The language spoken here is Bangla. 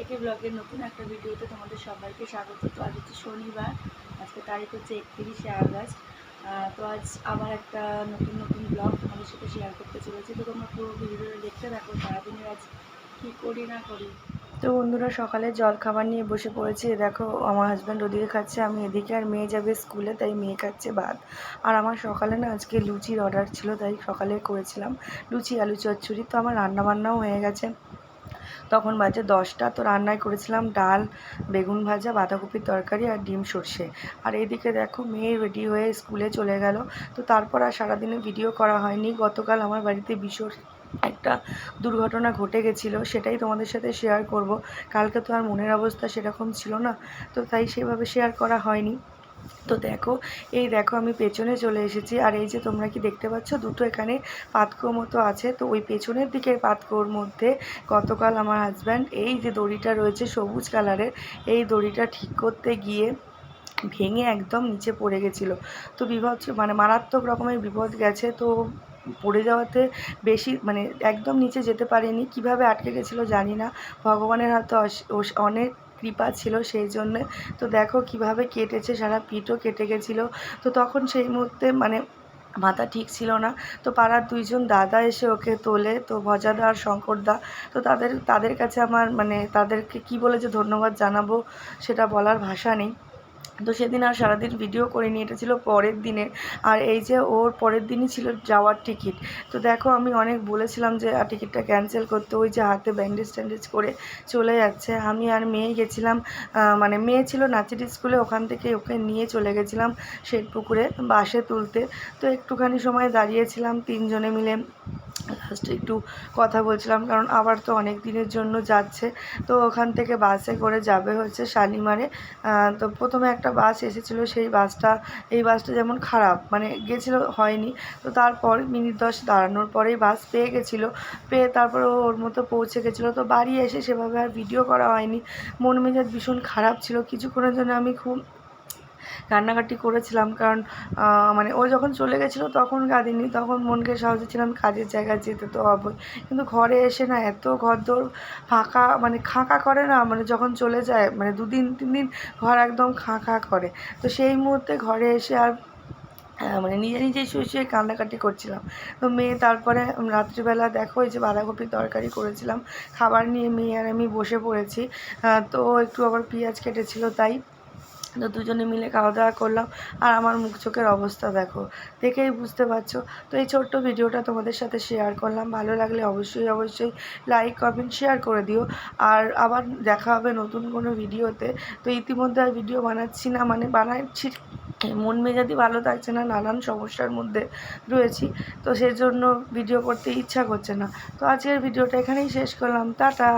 থেকে ব্লগের নতুন একটা ভিডিওতে তোমাদের সবাইকে স্বাগত। তো আজ হচ্ছে শনিবার, আজকে তারিখ হচ্ছে 31শে আগস্ট। তো আজ আবার একটা নতুন ব্লগ তোমাদের সাথে শেয়ার করতে চলেছি। তো তোমরা পুরো ভিডিওটা দেখতে থাকো, সারাদিনের আজ কী করি না করি। তো বন্ধুরা, সকালে জল খাবার নিয়ে বসে পড়েছি। দেখো আমার হাজব্যান্ড ওদিকে খাচ্ছে, আমি এদিকে, আর মেয়ে যাবে স্কুলে, তাই মেয়ে খাচ্ছে ভাত। আর আমার সকালে না আজকে লুচির অর্ডার ছিল, তাই সকালে করেছিলাম লুচি আলু চচ্চড়ি। তো আমার রান্নাবান্নাও হয়ে গেছে, তখন বাজে 10টা। তো রান্নায় করেছিলাম ডাল, বেগুন ভাজা, বাঁধাকপির তরকারি আর ডিম সর্ষে। আর এইদিকে দেখো মেয়ে রেডি হয়ে স্কুলে চলে গেল। তো তারপর আর সারাদিনে ভিডিও করা হয়নি। গতকাল আমার বাড়িতে ভীষণ একটা দুর্ঘটনা ঘটে গেছিলো, সেটাই তোমাদের সাথে শেয়ার করব। কালকে তো আর মনের অবস্থা সেরকম ছিল না, তো তাই সেভাবে শেয়ার করা হয়নি। তো দেখো, দেখো আমি পেছনে চলে এসেছি। আর এই যে তোমরা কি দেখতে পাচ্ছ, দুটো এখানে পাতকুয়ো মতো আছে। তো ওই পেছনের দিকের পাতকুয়োর মধ্যে গতকাল আমার হাজব্যান্ড এই যে দড়িটা রয়েছে সবুজ কালারের, এই দড়িটা ঠিক করতে গিয়ে ভেঙে একদম নিচে পড়ে গেছিলো। তো বিপদ, মানে মারাত্মক রকমের বিপদ গেছে। তো পড়ে যাওয়াতে বেশি, মানে একদম নিচে যেতে পারেনি, কিভাবে আটকে গেছিলো জানি না। ভগবানের হাতে অনেক কৃপা ছিল সেই জন্যে। তো দেখো কিভাবে কেটেছে, সারা পিঠও কেটে গেছিলো। তো তখন সেই মুহূর্তে মানে মাথা ঠিক ছিল না। তো পাড়ার দুইজন দাদা এসে ওকে তোলে, তো ভজাদা আর শঙ্করদা। তো তাদের কাছে আমার মানে তাদেরকে কি বলে যে ধন্যবাদ জানাবো সেটা বলার ভাষা নেই। তো সেদিন আর সারাদিন ভিডিও করিনি, এটা ছিল পরের দিনে। আর এই যে ওর পরের দিনই ছিল যাওয়ার টিকিট। তো দেখো আমি অনেক বলেছিলাম যে টিকিটটা ক্যান্সেল করতে, ওই যে হাতে ব্যান্ডেজ ট্যান্ডেজ করে চলে যাচ্ছে। আমি আর মেয়ে গেছিলাম, মানে মেয়ে ছিল নাচির স্কুলে, ওখান থেকে ওকে নিয়ে চলে গেছিলাম শেরপুকুরে বাসে তুলতে। তো একটুখানি সময় দাঁড়িয়েছিলাম তিনজনে মিলে, লাস্টে একটু কথা বলছিলাম, কারণ আবার তো অনেক দিনের জন্য যাচ্ছে। তো ওখান থেকে বাসে করে যাবে হচ্ছে শালিমারে। তো প্রথমে একটা বাস এসেছিলো, সেই বাসটা, এই বাসটা যেমন খারাপ, মানে গেছিলো হয়নি। তো তারপর মিনিট 10 দাঁড়ানোর পরেই বাস পেয়ে গেছিলো, পেয়ে তারপর ওর মতো পৌঁছে গেছিলো। তো বাড়ি এসে সেভাবে আর ভিডিও করা হয়নি, মন মেজাজ ভীষণ খারাপ ছিল। কিছুক্ষণের জন্য আমি খুব কান্নাকাটি করেছিলাম, কারণ মানে ও যখন চলে গেছিলো তখন কাঁদিনি, তখন মনকে সাহসে ছিলাম কাজের জায়গায় যেতে তো হবেই। কিন্তু ঘরে এসে না এত ঘরদোর ফাঁকা, মানে খাঁ করে না, মানে যখন চলে যায়, মানে 2 দিন 3 দিন ঘর একদম খাঁ করে। তো সেই মুহূর্তে ঘরে এসে আর মানে নিজেই শুয়ে কান্নাকাটি করছিলাম। তো মেয়ে তারপরে রাত্রিবেলা দেখো এই যে বাঁধাকপির তরকারি করেছিলাম, খাবার নিয়ে মেয়ে আর আমি বসে পড়েছি। তো একটু আবার পেঁয়াজ কেটেছিল, তাই তো দুজনে মিলে খাওয়া দাওয়া করলাম। আর আমার মুখ চোখের অবস্থা দেখো, দেখেই বুঝতে পারছো। তো এই ছোট্ট ভিডিওটা তোমাদের সাথে শেয়ার করলাম, ভালো লাগলে অবশ্যই লাইক কমেন্ট শেয়ার করে দিও। আর আবার দেখা হবে নতুন কোনো ভিডিওতে। তো ইতিমধ্যে আর ভিডিও বানাচ্ছি না, মানে বানাচ্ছি, মন মেজাজই ভালো থাকছে না, নানান সমস্যার মধ্যে রয়েছি। তো সেজন্য ভিডিও করতে ইচ্ছা করছে না। তো আজকের ভিডিওটা এখানেই শেষ করলাম, টাটা।